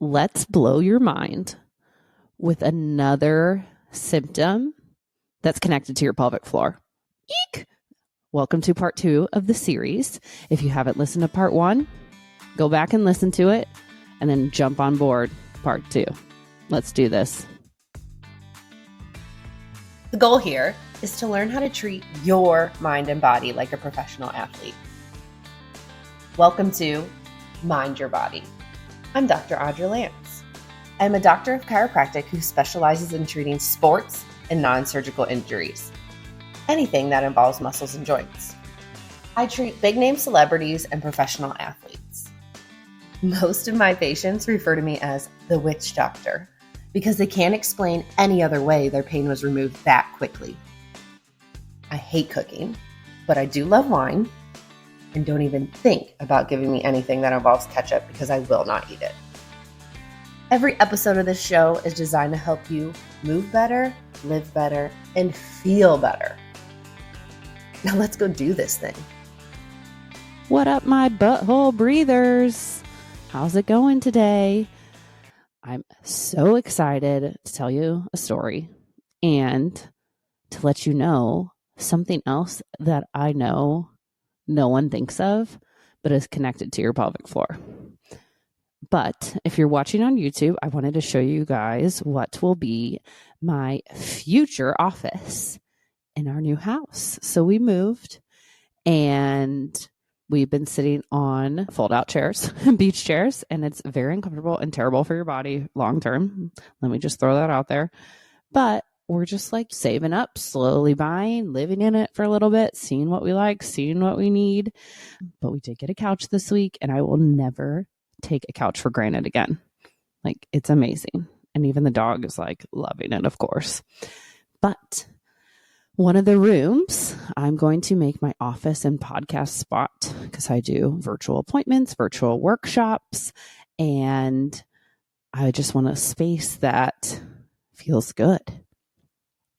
let's blow your mind with another symptom that's connected to your pelvic floor. Eek! Welcome to part 2 of the series. If you haven't listened to part 1, go back and listen to it and then jump on board part 2. Let's do this. The goal here is to learn how to treat your mind and body like a professional athlete. Welcome to Mind Your Body. I'm Dr. Audra Lance. I'm a doctor of chiropractic who specializes in treating sports and non-surgical injuries. Anything that involves muscles and joints. I treat big-name celebrities and professional athletes. Most of my patients refer to me as the witch doctor because they can't explain any other way their pain was removed that quickly. I hate cooking, but I do love wine, and don't even think about giving me anything that involves ketchup because I will not eat it. Every episode of this show is designed to help you move better, live better, and feel better. Now let's go do this thing. What up, my butthole breathers? How's it going today? I'm so excited to tell you a story and to let you know something else that I know no one thinks of, but is connected to your pelvic floor. But if you're watching on YouTube, I wanted to show you guys what will be my future office in our new house. So we moved and we've been sitting on fold-out chairs, beach chairs, and it's very uncomfortable and terrible for your body long term. Let me just throw that out there. But we're just like saving up, slowly buying, living in it for a little bit, seeing what we like, seeing what we need. But we did get a couch this week, and I will never take a couch for granted again. Like, it's amazing. And even the dog is like loving it, of course. But one of the rooms, I'm going to make my office and podcast spot because I do virtual appointments, virtual workshops, and I just want a space that feels good.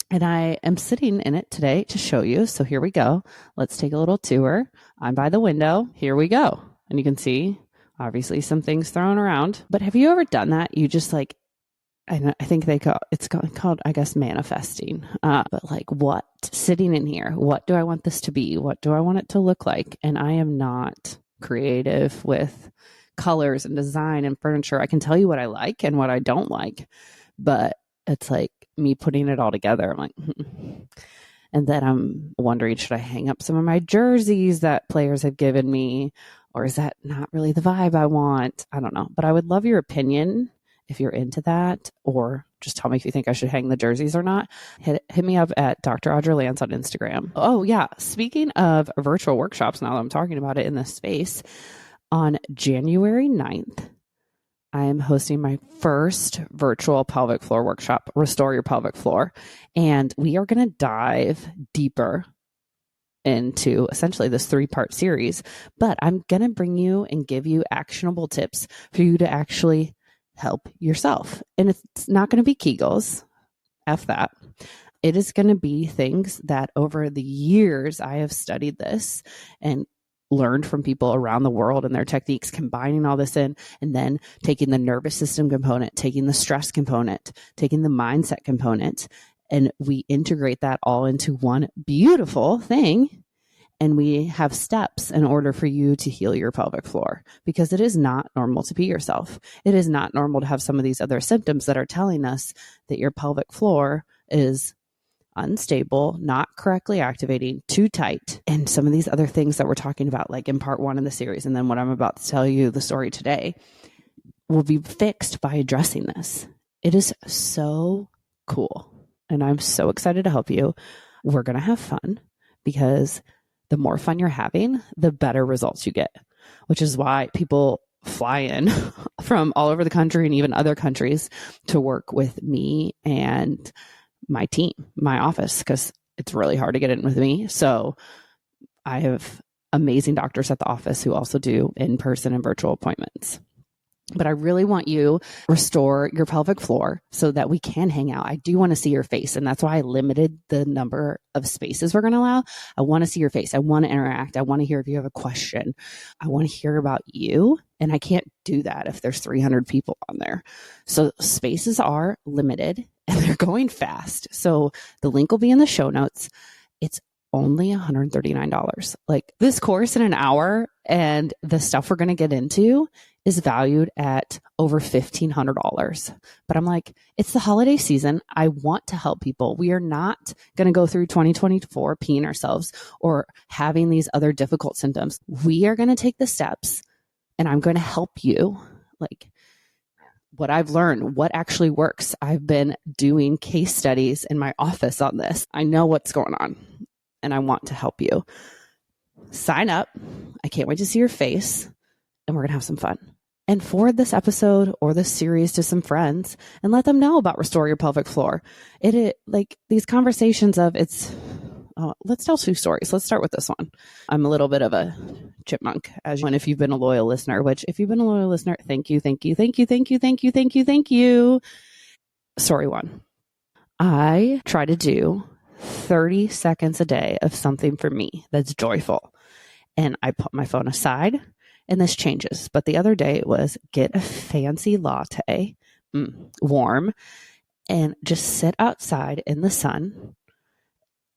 And I am sitting in it today to show you. So here we go. Let's take a little tour. I'm by the window. Here we go. And you can see, obviously, some things thrown around. But have you ever done that? You just like, I think it's called, I guess, manifesting. But like, what? Sitting in here, what do I want this to be? What do I want it to look like? And I am not creative with colors and design and furniture. I can tell you what I like and what I don't like. But it's like me putting it all together. I'm like, And then I'm wondering, should I hang up some of my jerseys that players have given me? Or is that not really the vibe I want? I don't know. But I would love your opinion if you're into that, or just tell me if you think I should hang the jerseys or not. Hit me up at Dr. Audra Lance on Instagram. Oh yeah. Speaking of virtual workshops, now that I'm talking about it in this space, on January 9th, I am hosting my first virtual pelvic floor workshop, Restore Your Pelvic Floor. And we are going to dive deeper into essentially this 3-part series. But I'm going to bring you and give you actionable tips for you to actually help yourself. And it's not going to be kegels. F that. It is going to be things that over the years I have studied this and learned from people around the world and their techniques, combining all this in, and then taking the nervous system component, taking the stress component, taking the mindset component, and we integrate that all into one beautiful thing. And we have steps in order for you to heal your pelvic floor, because it is not normal to be yourself. It is not normal to have some of these other symptoms that are telling us that your pelvic floor is unstable, not correctly activating, too tight, and some of these other things that we're talking about, like in part 1 of the series, and then what I'm about to tell you, the story today, will be fixed by addressing this. It is so cool, and I'm so excited to help you. We're going to have fun, because the more fun you're having, the better results you get, which is why people fly in from all over the country and even other countries to work with me and my team, my office, because it's really hard to get in with me. So I have amazing doctors at the office who also do in-person and virtual appointments. But I really want you to restore your pelvic floor so that we can hang out. I do want to see your face. And that's why I limited the number of spaces we're going to allow. I want to see your face. I want to interact. I want to hear if you have a question. I want to hear about you. And I can't do that if there's 300 people on there. So spaces are limited and they're going fast. So the link will be in the show notes. It's only $139. Like this course in an hour and the stuff we're going to get into is valued at over $1,500. But I'm like, it's the holiday season. I want to help people. We are not going to go through 2024 peeing ourselves or having these other difficult symptoms. We are going to take the steps and I'm going to help you. Like what I've learned, what actually works. I've been doing case studies in my office on this. I know what's going on and I want to help you. Sign up. I can't wait to see your face and we're going to have some fun. And forward this episode or this series to some friends and let them know about Restore Your Pelvic Floor. It like these conversations of let's tell 2 stories. Let's start with this one. I'm a little bit of a chipmunk, as you, and if you've been a loyal listener, which if you've been a loyal listener, thank you. Story 1. I try to do 30 seconds a day of something for me that's joyful. And I put my phone aside. And this changes. But the other day it was get a fancy latte, warm, and just sit outside in the sun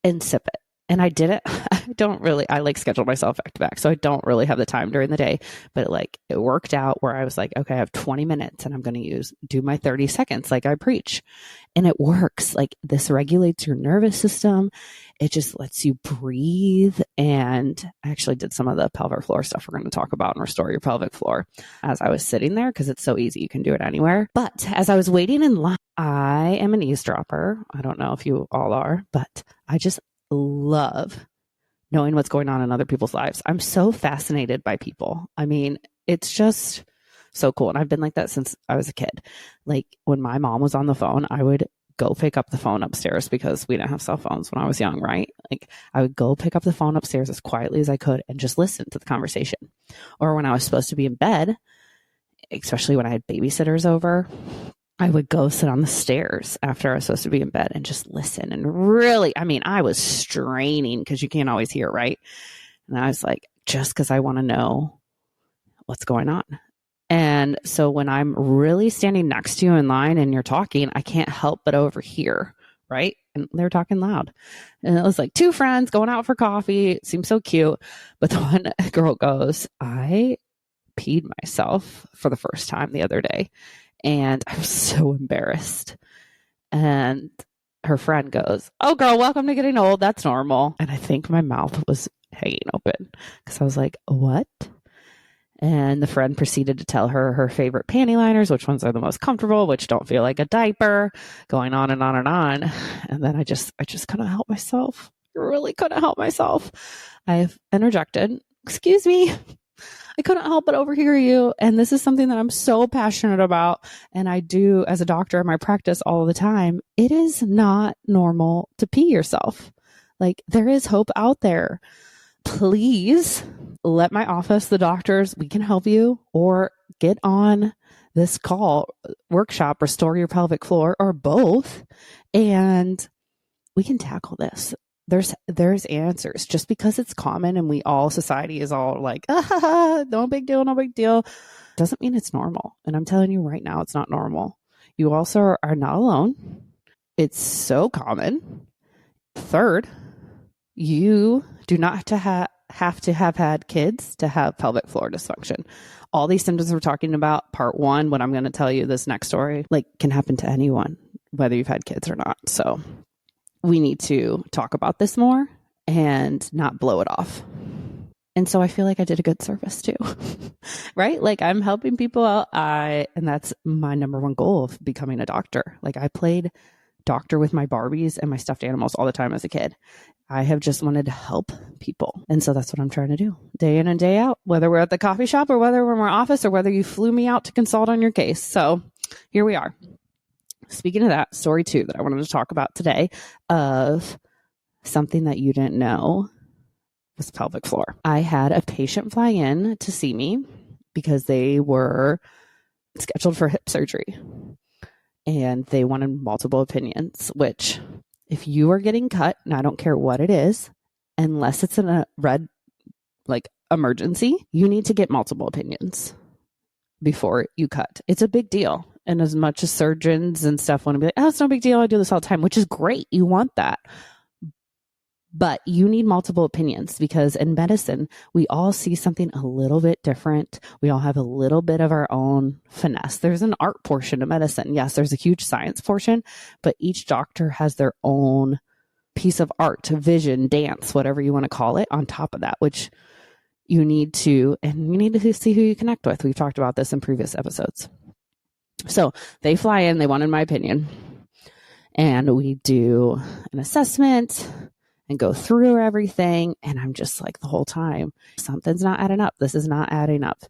and sip it. And I did it. I like schedule myself back to back. So I don't really have the time during the day, but it worked out where I was like, okay, I have 20 minutes and I'm going to do my 30 seconds like I preach. And it works. Like this regulates your nervous system. It just lets you breathe. And I actually did some of the pelvic floor stuff we're going to talk about and restore your pelvic floor as I was sitting there because it's so easy. You can do it anywhere. But as I was waiting in line, I am an eavesdropper. I don't know if you all are, but I just love knowing what's going on in other people's lives. I'm so fascinated by people. I mean, it's just so cool. And I've been like that since I was a kid. Like when my mom was on the phone, I would go pick up the phone upstairs because we didn't have cell phones when I was young, right? Like I would go pick up the phone upstairs as quietly as I could and just listen to the conversation. Or when I was supposed to be in bed, especially when I had babysitters over, I would go sit on the stairs after I was supposed to be in bed and just listen. And really, I was straining because you can't always hear, right? And I was like, just because I want to know what's going on. And so when I'm really standing next to you in line and you're talking, I can't help but overhear, right? And they're talking loud. And it was like 2 friends going out for coffee. It seemed so cute. But the one girl goes, I peed myself for the first time the other day. And I'm so embarrassed. And her friend goes, oh, girl, welcome to getting old. That's normal. And I think my mouth was hanging open because I was like, what? And the friend proceeded to tell her her favorite panty liners, which ones are the most comfortable, which don't feel like a diaper, going on and on and on. And then I just couldn't help myself. Really couldn't help myself. I've interjected, excuse me. I couldn't help but overhear you. And this is something that I'm so passionate about. And I do as a doctor in my practice all the time. It is not normal to pee yourself. Like there is hope out there. Please let my office, the doctors, we can help you, or get on this call, workshop, Restore Your Pelvic Floor, or both. And we can tackle this. There's answers. Just because it's common and society is all like, no big deal, doesn't mean it's normal. And I'm telling you right now, it's not normal. You also are not alone. It's so common. Third, you do not have to have had kids to have pelvic floor dysfunction. All these symptoms we're talking about, part 1, what I'm going to tell you this next story, can happen to anyone, whether you've had kids or not. So we need to talk about this more and not blow it off. And so I feel like I did a good service too, right? I'm helping people out. And that's my number one goal of becoming a doctor. I played doctor with my Barbies and my stuffed animals all the time as a kid. I have just wanted to help people. And so that's what I'm trying to do day in and day out, whether we're at the coffee shop or whether we're in my office or whether you flew me out to consult on your case. So here we are. Speaking of that, story 2 that I wanted to talk about today of something that you didn't know was pelvic floor. I had a patient fly in to see me because they were scheduled for hip surgery. And they wanted multiple opinions, which if you are getting cut, and I don't care what it is, unless it's in a red, like, emergency, you need to get multiple opinions before you cut. It's a big deal. And as much as surgeons and stuff want to be like, oh, it's no big deal, I do this all the time, which is great. You want that. But you need multiple opinions because in medicine, we all see something a little bit different. We all have a little bit of our own finesse. There's an art portion to medicine. Yes, there's a huge science portion, but each doctor has their own piece of art, vision, dance, whatever you want to call it, on top of that, which you need to see who you connect with. We've talked about this in previous episodes. So they fly in, they wanted my opinion, and we do an assessment and go through everything. And I'm just like, the whole time, something's not adding up. This is not adding up.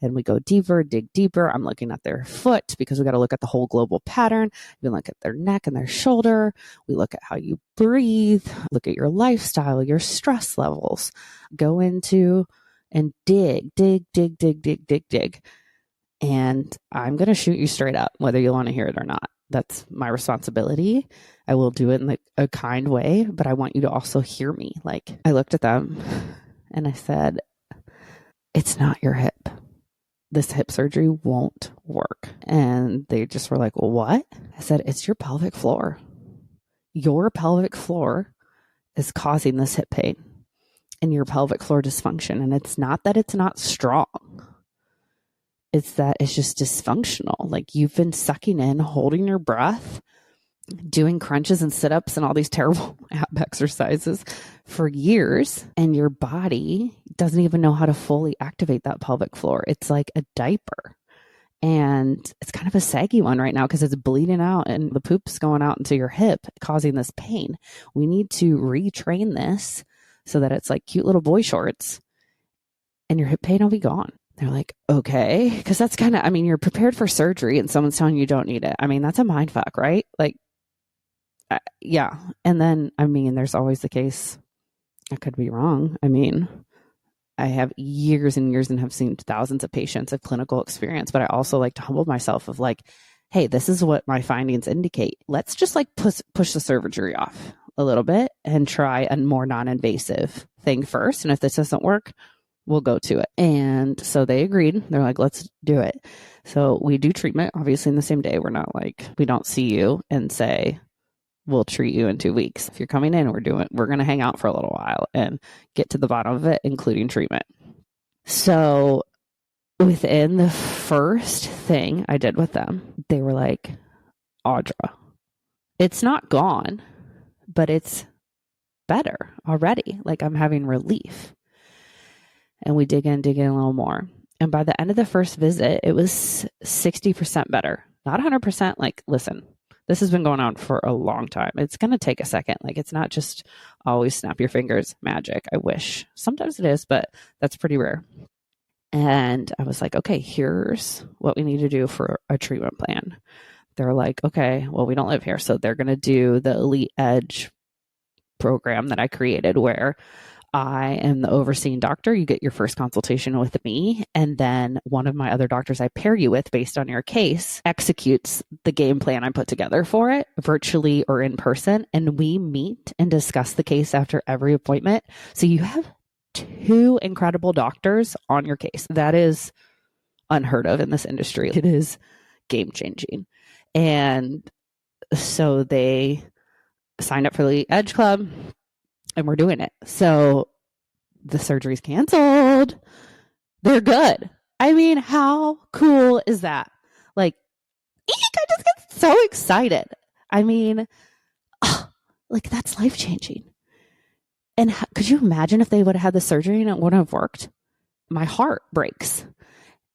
And we go deeper, dig deeper. I'm looking at their foot because we got to look at the whole global pattern. We look at their neck and their shoulder. We look at how you breathe, look at your lifestyle, your stress levels, go into and dig. And I'm going to shoot you straight up, whether you want to hear it or not. That's my responsibility. I will do it in a kind way, but I want you to also hear me. Like, I looked at them and I said, it's not your hip. This hip surgery won't work. And they just were like, well, what? I said, it's your pelvic floor. Your pelvic floor is causing this hip pain and your pelvic floor dysfunction. And it's not that it's not strong. It's that it's just dysfunctional. Like, you've been sucking in, holding your breath, doing crunches and sit-ups and all these terrible ab exercises for years, and your body doesn't even know how to fully activate that pelvic floor. It's like a diaper. And it's kind of a saggy one right now because it's bleeding out and the poop's going out into your hip, causing this pain. We need to retrain this so that it's like cute little boy shorts and your hip pain will be gone. They're like, okay, because that's kind of, you're prepared for surgery and someone's telling you don't need it. That's a mind fuck, right? Like, yeah. And then, there's always the case, I could be wrong. I have years and years and have seen thousands of patients of clinical experience, but I also like to humble myself of like, hey, this is what my findings indicate. Let's just like push the surgery off a little bit and try a more non-invasive thing first. And if this doesn't work, we'll go to it. And so they agreed. They're like, let's do it. So we do treatment, obviously, in the same day. We're not like, we don't see you and say, we'll treat you in 2 weeks. If you're coming in, we're going to hang out for a little while and get to the bottom of it, including treatment. So within the first thing I did with them, they were like, Audra, it's not gone, but it's better already. Like, I'm having relief. And we dig in a little more. And by the end of the first visit, it was 60% better. Not 100%. Like, listen, this has been going on for a long time. It's going to take a second. Like, it's not just always snap your fingers magic. I wish. Sometimes it is, but that's pretty rare. And I was like, okay, here's what we need to do for a treatment plan. They're like, okay, well, we don't live here. So they're going to do the Elite Edge program that I created where I am the overseeing doctor. You get your first consultation with me, and then one of my other doctors I pair you with based on your case executes the game plan I put together for it, virtually or in person, and we meet and discuss the case after every appointment. So you have 2 incredible doctors on your case. That is unheard of in this industry. It is game-changing. And so they signed up for the Edge Club, and we're doing it. So the surgery's canceled. They're good. How cool is that? Like, I just get so excited. That's life-changing. And could you imagine if they would have had the surgery and it wouldn't have worked? My heart breaks.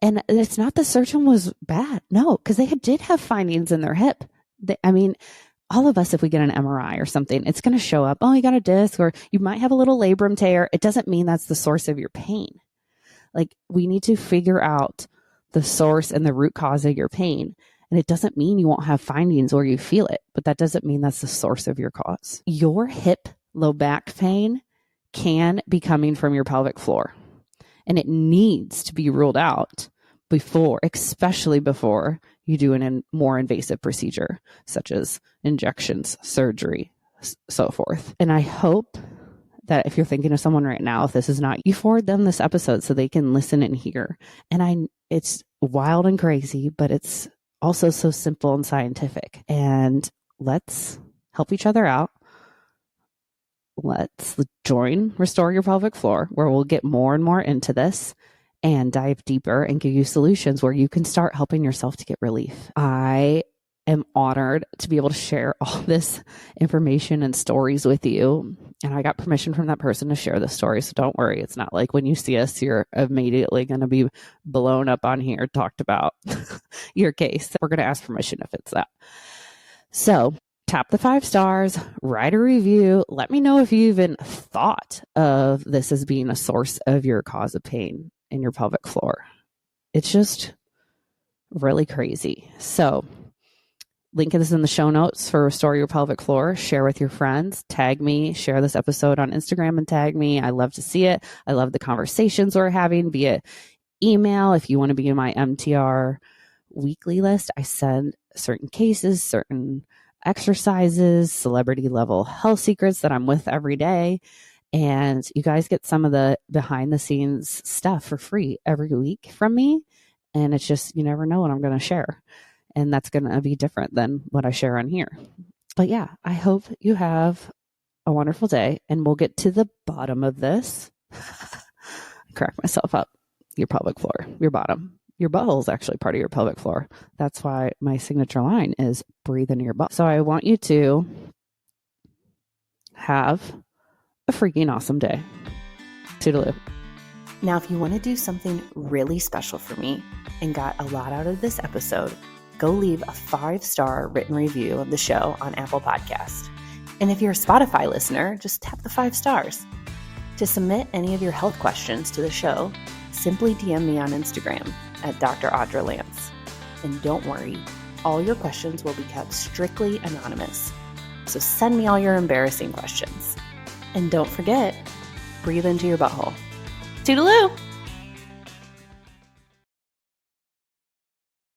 And it's not the surgeon was bad. No, because they did have findings in their hip. All of us, if we get an MRI or something, it's going to show up, oh, you got a disc, or you might have a little labrum tear. It doesn't mean that's the source of your pain. Like, we need to figure out the source and the root cause of your pain. And it doesn't mean you won't have findings or you feel it, but that doesn't mean that's the source of your cause. Your hip low back pain can be coming from your pelvic floor, and it needs to be ruled out before, especially before you do a more invasive procedure, such as injections, surgery, so forth. And I hope that if you're thinking of someone right now, if this is not, you forward them this episode so they can listen and hear. And it's wild and crazy, but it's also so simple and scientific. And let's help each other out. Let's join Restore Your Pelvic Floor, where we'll get more and more into this and dive deeper and give you solutions where you can start helping yourself to get relief. I am honored to be able to share all this information and stories with you. And I got permission from that person to share the story. So don't worry. It's not like when you see us, you're immediately going to be blown up on here, talked about your case. We're going to ask permission if it's that. So tap the 5 stars, write a review. Let me know if you even thought of this as being a source of your cause of pain in your pelvic floor. It's just really crazy. So link is in the show notes for Restore Your Pelvic Floor. Share with your friends, tag me, share this episode on Instagram and tag me. I love to see it. I love the conversations we're having via email. If you want to be in my MTR weekly list, I send certain cases, certain exercises, celebrity level health secrets that I'm with every day. And you guys get some of the behind the scenes stuff for free every week from me. And it's just, you never know what I'm going to share. And that's going to be different than what I share on here. But yeah, I hope you have a wonderful day, and we'll get to the bottom of this. Crack myself up. Your pelvic floor, your bottom. Your butthole is actually part of your pelvic floor. That's why my signature line is breathe into your butt. So I want you to have a freaking awesome day. Toodaloo. Now, if you want to do something really special for me and got a lot out of this episode, go leave a 5-star written review of the show on Apple Podcast. And if you're a Spotify listener, just tap the 5 stars. To submit any of your health questions to the show, simply DM me on Instagram at Dr. Audra Lance. And don't worry, all your questions will be kept strictly anonymous. So send me all your embarrassing questions. And don't forget, breathe into your butthole. Toodaloo!